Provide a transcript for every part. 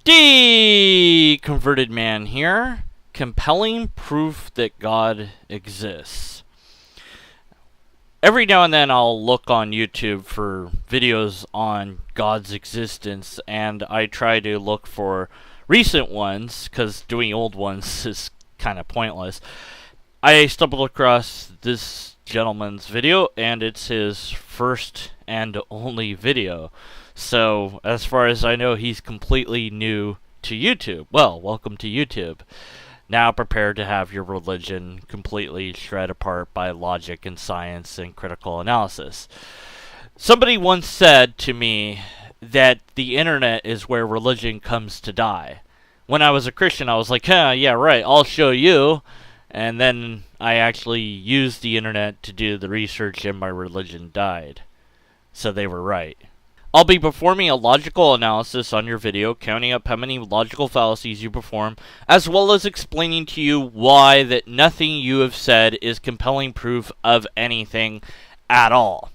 Deconverted man here. Compelling proof that God exists. Every now and then I'll look on YouTube for videos on God's existence, and I try to look for recent ones, because doing old ones is kind of pointless. I stumbled across this gentleman's video, and it's his first and only video. So, as far as I know, he's completely new to YouTube. Well, welcome to YouTube. Now prepare to have your religion completely shred apart by logic and science and critical analysis. Somebody once said to me that the internet is where religion comes to die. When I was a Christian, I was like, yeah, right, I'll show you. And then I actually used the internet to do the research, and my religion died. So they were right. I'll be performing a logical analysis on your video, counting up how many logical fallacies you perform, as well as explaining to you why that nothing you have said is compelling proof of anything at all.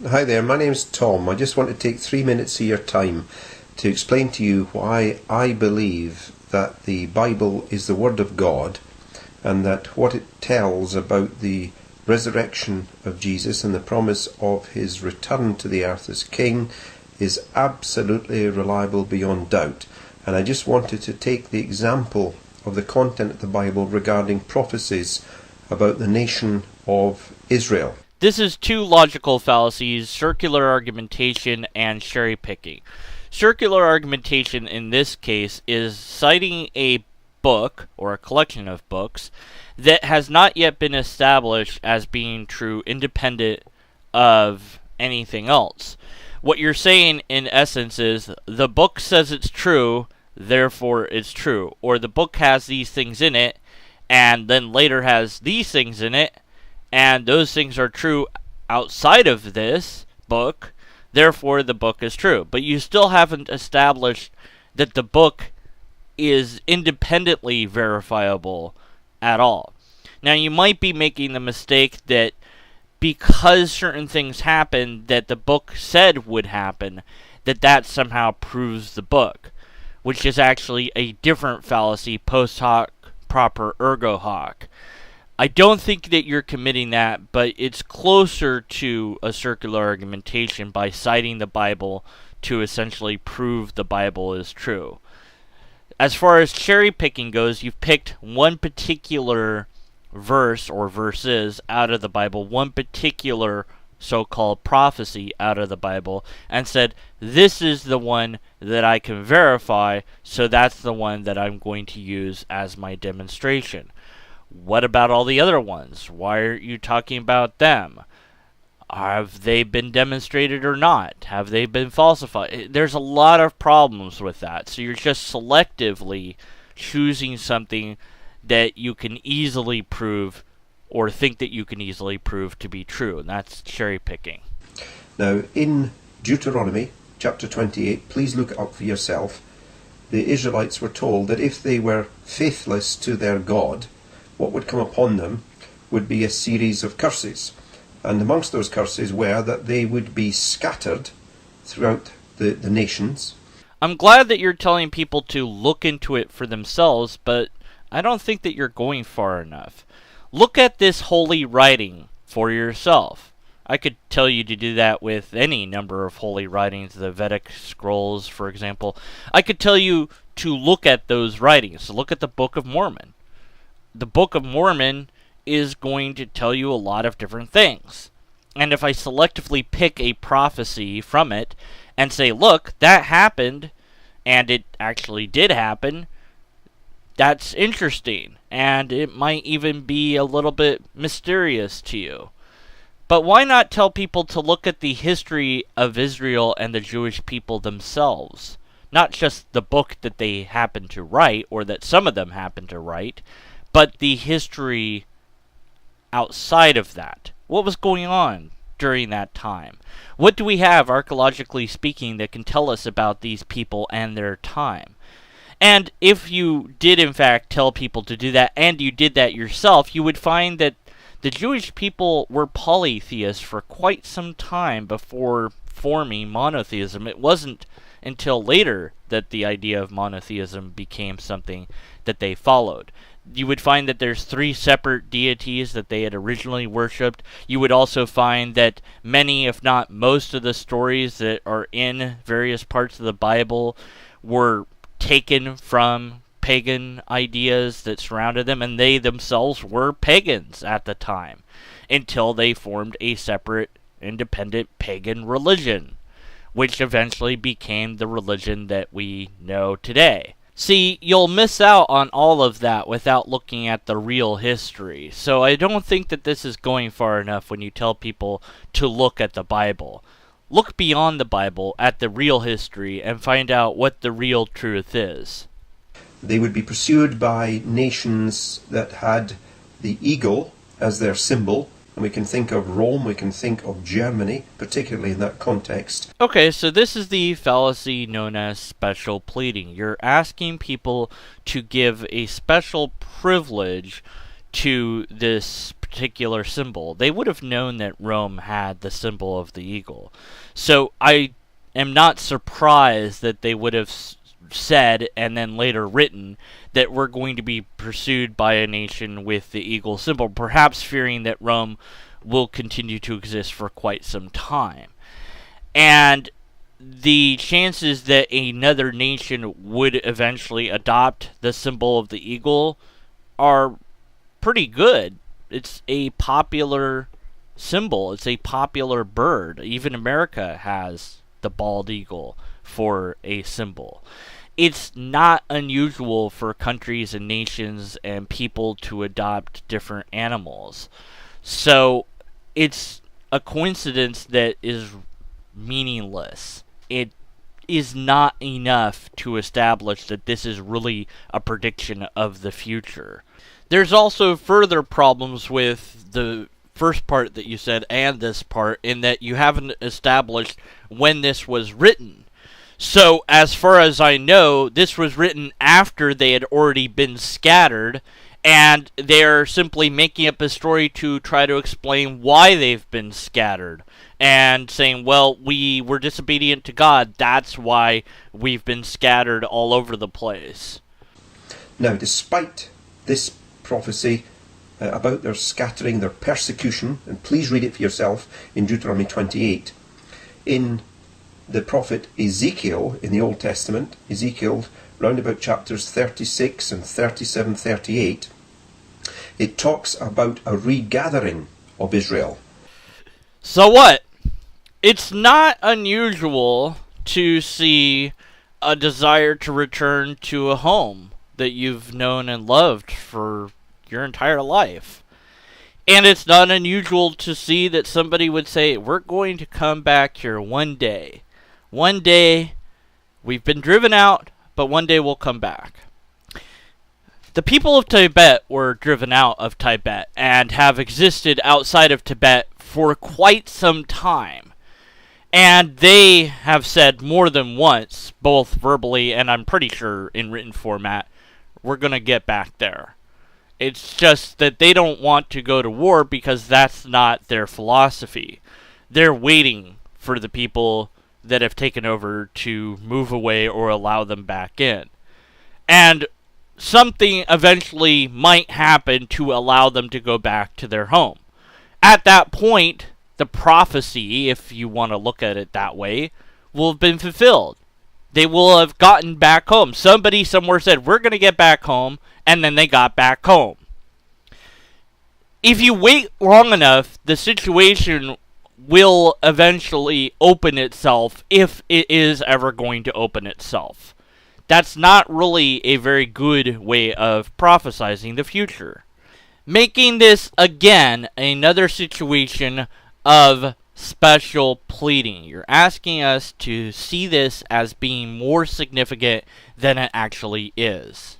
Hi there, my name's Tom. I just want to take 3 minutes of your time to explain to you why I believe that the Bible is the Word of God, and that what it tells about the resurrection of Jesus and the promise of his return to the earth as King is absolutely reliable beyond doubt. And I just wanted to take the example of the content of the Bible regarding prophecies about the nation of Israel. This is two logical fallacies: circular argumentation and cherry picking. Circular argumentation in this case is citing a book, or a collection of books, that has not yet been established as being true independent of anything else. What you're saying in essence is, the book says it's true, therefore it's true. Or the book has these things in it, and then later has these things in it, and those things are true outside of this book, therefore the book is true. But you still haven't established that the book is independently verifiable at all. Now, you might be making the mistake that because certain things happen that the book said would happen, that somehow proves the book, which is actually a different fallacy, post hoc propter ergo hoc. I don't think that you're committing that, but it's closer to a circular argumentation by citing the Bible to essentially prove the Bible is true. As far as cherry picking goes, you've picked one particular verse or verses out of the Bible, one particular so-called prophecy out of the Bible, and said, this is the one that I can verify, so that's the one that I'm going to use as my demonstration. What about all the other ones? Why aren't you talking about them? Have they been demonstrated or not? Have they been falsified? There's a lot of problems with that. So you're just selectively choosing something that you can easily prove, or think that you can easily prove to be true. And that's cherry picking. Now, in Deuteronomy chapter 28, please look it up for yourself, the Israelites were told that if they were faithless to their God, what would come upon them would be a series of curses. And amongst those curses were that they would be scattered throughout the nations. I'm glad that you're telling people to look into it for themselves, but I don't think that you're going far enough. Look at this holy writing for yourself. I could tell you to do that with any number of holy writings, the Vedic scrolls, for example. I could tell you to look at those writings. So look at the Book of Mormon. The Book of Mormon is going to tell you a lot of different things. And if I selectively pick a prophecy from it and say, look, that happened, and it actually did happen, that's interesting. And it might even be a little bit mysterious to you. But why not tell people to look at the history of Israel and the Jewish people themselves? Not just the book that they happen to write, or that some of them happen to write, but the history outside of that. What was going on during that time? What do we have, archaeologically speaking, that can tell us about these people and their time? And if you did, in fact, tell people to do that, and you did that yourself, you would find that the Jewish people were polytheists for quite some time before forming monotheism. It wasn't until later that the idea of monotheism became something that they followed. You would find that there's 3 separate deities that they had originally worshipped. You would also find that many, if not most, of the stories that are in various parts of the Bible were taken from pagan ideas that surrounded them, and they themselves were pagans at the time, until they formed a separate, independent pagan religion, which eventually became the religion that we know today. See, you'll miss out on all of that without looking at the real history. So I don't think that this is going far enough when you tell people to look at the Bible. Look beyond the Bible at the real history and find out what the real truth is. They would be pursued by nations that had the eagle as their symbol. And we can think of Rome, we can think of Germany, particularly in that context. Okay, so this is the fallacy known as special pleading. You're asking people to give a special privilege to this particular symbol. They would have known that Rome had the symbol of the eagle. So I am not surprised that they would have said and then later written that we're going to be pursued by a nation with the eagle symbol, perhaps fearing that Rome will continue to exist for quite some time. And the chances that another nation would eventually adopt the symbol of the eagle are pretty good. It's a popular symbol. It's a popular bird. Even America has the bald eagle for a symbol. It's not unusual for countries and nations and people to adopt different animals. So it's a coincidence that is meaningless. It is not enough to establish that this is really a prediction of the future. There's also further problems with the first part that you said and this part, in that you haven't established when this was written. So, as far as I know, this was written after they had already been scattered, and they're simply making up a story to try to explain why they've been scattered, and saying, well, we were disobedient to God, that's why we've been scattered all over the place. Now, despite this prophecy about their scattering, their persecution, and please read it for yourself in Deuteronomy 28, in the prophet Ezekiel in the Old Testament, Ezekiel, round about chapters 36 and 37, 38, it talks about a regathering of Israel. So what? It's not unusual to see a desire to return to a home that you've known and loved for your entire life. And it's not unusual to see that somebody would say, we're going to come back here one day. One day, we've been driven out, but one day we'll come back. The people of Tibet were driven out of Tibet and have existed outside of Tibet for quite some time. And they have said more than once, both verbally and I'm pretty sure in written format, we're going to get back there. It's just that they don't want to go to war because that's not their philosophy. They're waiting for the people that have taken over to move away or allow them back in. And something eventually might happen to allow them to go back to their home. At that point, the prophecy, if you want to look at it that way, will have been fulfilled. They will have gotten back home. Somebody somewhere said, we're going to get back home, and then they got back home. If you wait long enough, the situation will eventually open itself, if it is ever going to open itself. That's not really a very good way of prophesizing the future. Making this, again, another situation of special pleading. You're asking us to see this as being more significant than it actually is.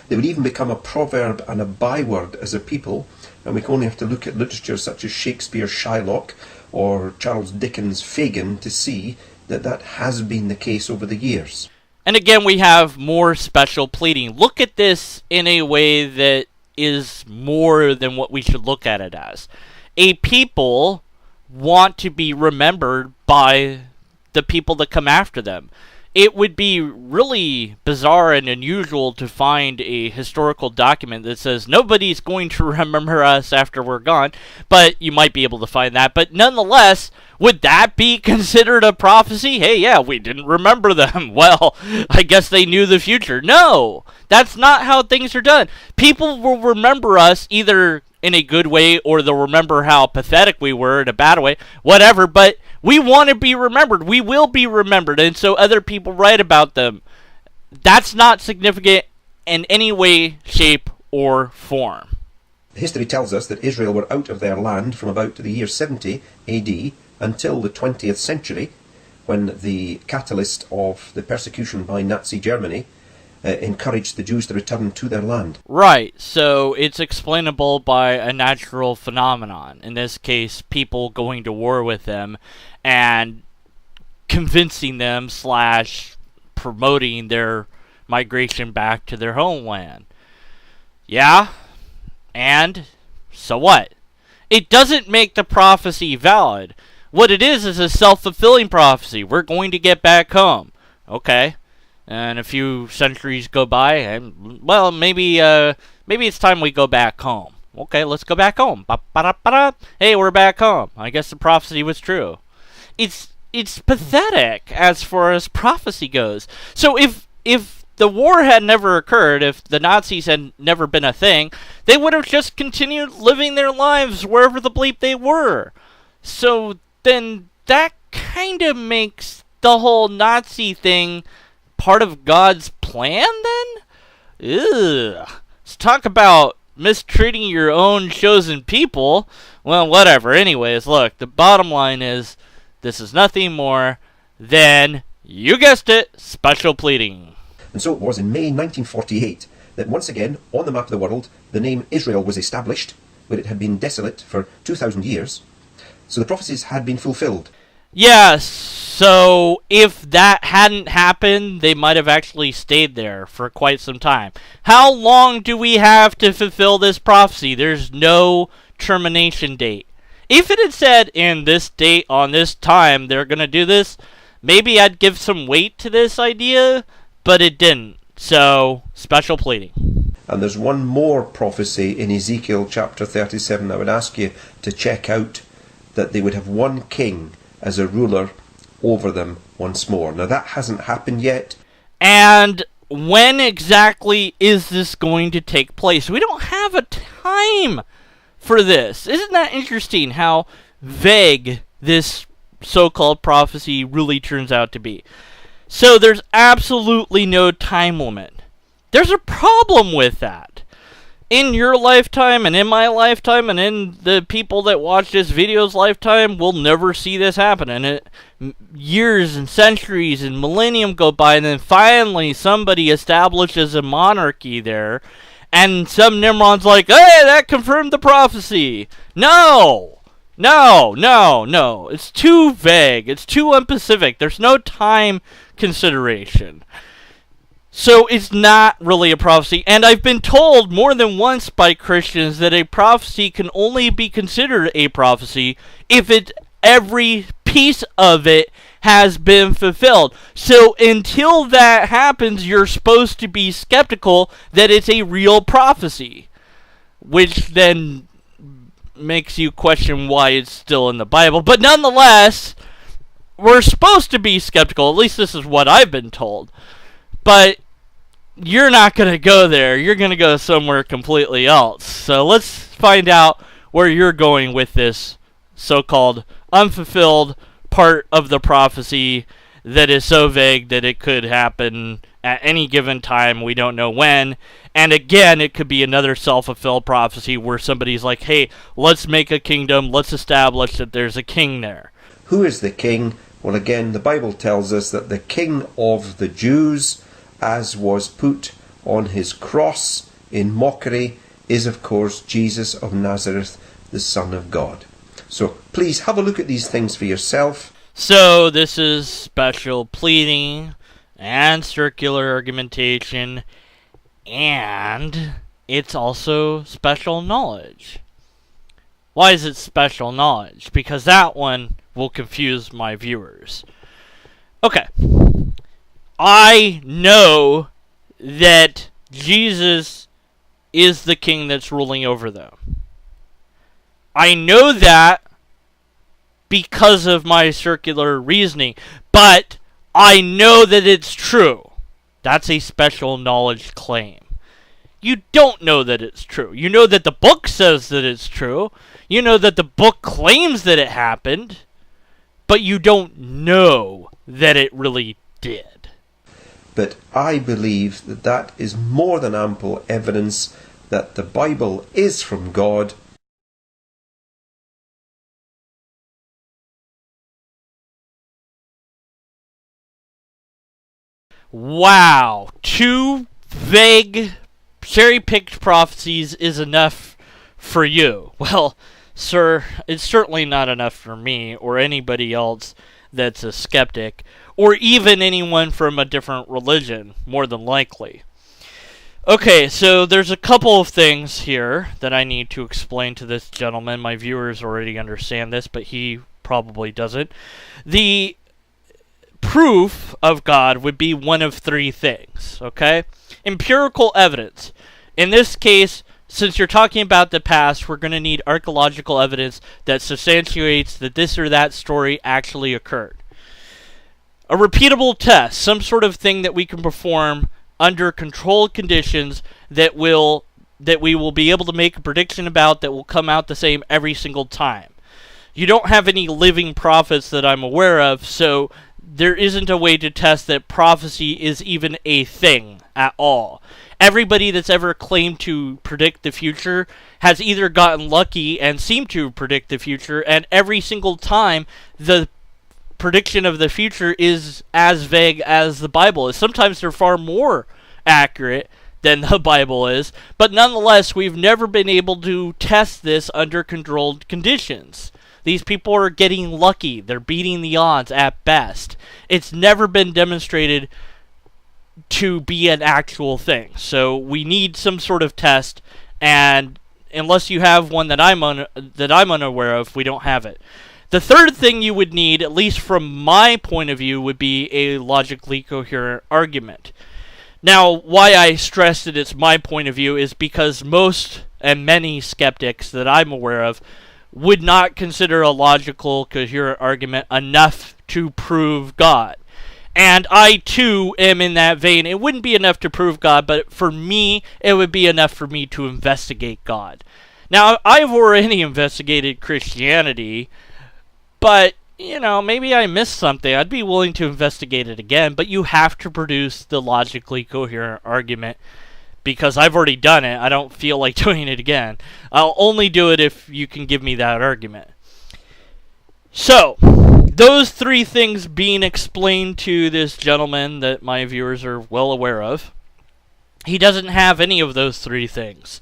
They would even become a proverb and a byword as a people, and we can only have to look at literature such as Shakespeare's Shylock or Charles Dickens' Fagin to see that that has been the case over the years. And again, we have more special pleading. Look at this in a way that is more than what we should look at it as. A people want to be remembered by the people that come after them. it would be really bizarre and unusual to find a historical document that says nobody's going to remember us after we're gone, but you might be able to find that. But nonetheless, would that be considered a prophecy? Hey, yeah, we didn't remember them. Well, I guess they knew the future. No, that's not how things are done. People will remember us either in a good way or they'll remember how pathetic we were in a bad way, whatever, but we want to be remembered. We will be remembered, and so other people write about them. That's not significant in any way, shape, or form. History tells us that Israel were out of their land from about the year 70 AD until the 20th century, when the catalyst of the persecution by Nazi Germany encouraged the Jews to return to their land. Right, so it's explainable by a natural phenomenon. In this case, people going to war with them and convincing them / promoting their migration back to their homeland. Yeah, and so what? It doesn't make the prophecy valid. What it is a self-fulfilling prophecy. We're going to get back home. Okay. And a few centuries go by, and, well, maybe it's time we go back home. Okay, let's go back home. Ba-ba-da-ba-da. Hey, we're back home. I guess the prophecy was true. It's pathetic as far as prophecy goes. So if the war had never occurred, if the Nazis had never been a thing, they would have just continued living their lives wherever the bleep they were. So then that kind of makes the whole Nazi thing part of God's plan, then? Ugh. Let's talk about mistreating your own chosen people. Well, whatever. Anyways, look, the bottom line is, this is nothing more than, you guessed it, special pleading. And so it was in May 1948 that once again, on the map of the world, the name Israel was established, where it had been desolate for 2,000 years. So the prophecies had been fulfilled. Yes, so if that hadn't happened, they might have actually stayed there for quite some time. How long do we have to fulfill this prophecy? There's no termination date. If it had said in this date, on this time, they're going to do this, maybe I'd give some weight to this idea, but it didn't. So, special pleading. And there's one more prophecy in Ezekiel chapter 37 I would ask you to check out, that they would have one king as a ruler over them once more. Now that hasn't happened yet. And when exactly is this going to take place? We don't have a time for this. Isn't that interesting how vague this so-called prophecy really turns out to be? So there's absolutely no time limit. There's a problem with that. In your lifetime, and in my lifetime, and in the people that watch this video's lifetime, we'll never see this happen. And years and centuries and millennium go by, and then finally somebody establishes a monarchy there, and some Nimrod's like, hey, that confirmed the prophecy. No! It's too vague. It's too unspecific. There's no time consideration. So it's not really a prophecy, and I've been told more than once by Christians that a prophecy can only be considered a prophecy if every piece of it has been fulfilled. So until that happens, you're supposed to be skeptical that it's a real prophecy, which then makes you question why it's still in the Bible. But nonetheless, we're supposed to be skeptical. At least this is what I've been told. But you're not going to go there. You're going to go somewhere completely else. So let's find out where you're going with this so-called unfulfilled part of the prophecy that is so vague that it could happen at any given time. We don't know when. And again, it could be another self-fulfilled prophecy where somebody's like, hey, let's make a kingdom. Let's establish that there's a king there. Who is the king? Well, again, the Bible tells us that the king of the Jews, as was put on his cross in mockery, is of course Jesus of Nazareth, the Son of God. So please have a look at these things for yourself. So this is special pleading and circular argumentation, and it's also special knowledge. Why is it special knowledge? Because that one will confuse my viewers. Okay. I know that Jesus is the king that's ruling over them. I know that because of my circular reasoning, but I know that it's true. That's a special knowledge claim. You don't know that it's true. You know that the book says that it's true. You know that the book claims that it happened, but you don't know that it really did. But I believe that that is more than ample evidence that the Bible is from God. Wow. 2 vague, cherry-picked prophecies is enough for you. Well, sir, it's certainly not enough for me or anybody else that's a skeptic, or even anyone from a different religion, more than likely. Okay, so there's a couple of things here that I need to explain to this gentleman. My viewers already understand this, but he probably doesn't. The proof of God would be one of 3 things, okay? Empirical evidence. In this case, since you're talking about the past, we're going to need archaeological evidence that substantiates that this or that story actually occurred. A repeatable test, some sort of thing that we can perform under controlled conditions that we will be able to make a prediction about that will come out the same every single time. You don't have any living prophets that I'm aware of, so there isn't a way to test that prophecy is even a thing at all. Everybody that's ever claimed to predict the future has either gotten lucky and seemed to predict the future, and every single time the prediction of the future is as vague as the Bible is. Sometimes they're far more accurate than the Bible is, but nonetheless, we've never been able to test this under controlled conditions. These people are getting lucky. They're beating the odds at best. It's never been demonstrated to be an actual thing. So we need some sort of test, and unless you have one that I'm unaware of, we don't have it. The third thing you would need, at least from my point of view, would be a logically coherent argument. Now, why I stress that it's my point of view is because most and many skeptics that I'm aware of would not consider a logical, coherent argument enough to prove God. And I, too, am in that vein. It wouldn't be enough to prove God, but for me, it would be enough for me to investigate God. Now, I've already investigated Christianity, but, you know, maybe I missed something. I'd be willing to investigate it again, but you have to produce the logically coherent argument, because I've already done it. I don't feel like doing it again. I'll only do it if you can give me that argument. So, those 3 things being explained to this gentleman that my viewers are well aware of, he doesn't have any of those 3 things.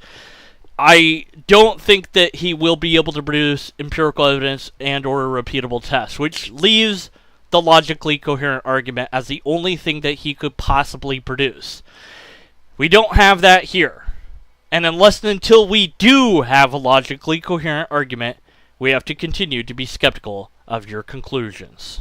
I don't think that he will be able to produce empirical evidence and or a repeatable test, which leaves the logically coherent argument as the only thing that he could possibly produce. We don't have that here. And until we do have a logically coherent argument, we have to continue to be skeptical of your conclusions.